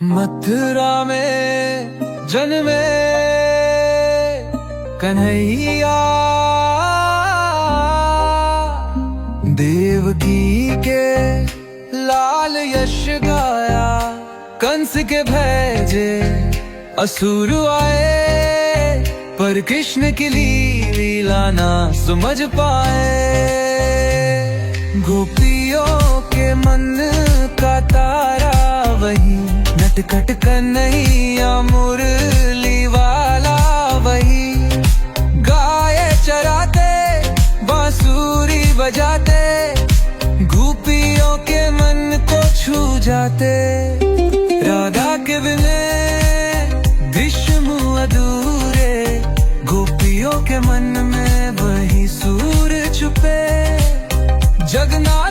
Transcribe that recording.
मथुरा में जन्मे कन्हैया, देवकी के लाल यश गाया। कंस के भेजे असुर आए, पर कृष्ण की लीला ना समझ पाए। गोपियों के मन का तारा वही, नटखट कन्हैया मुरली वाला वही। गाय चराते बांसुरी बजाते, गोपियों के मन को छू जाते। राधा के बिना भीष्म अधूरे, गोपियों के मन में वही सूर छुपे। जगन्नाथ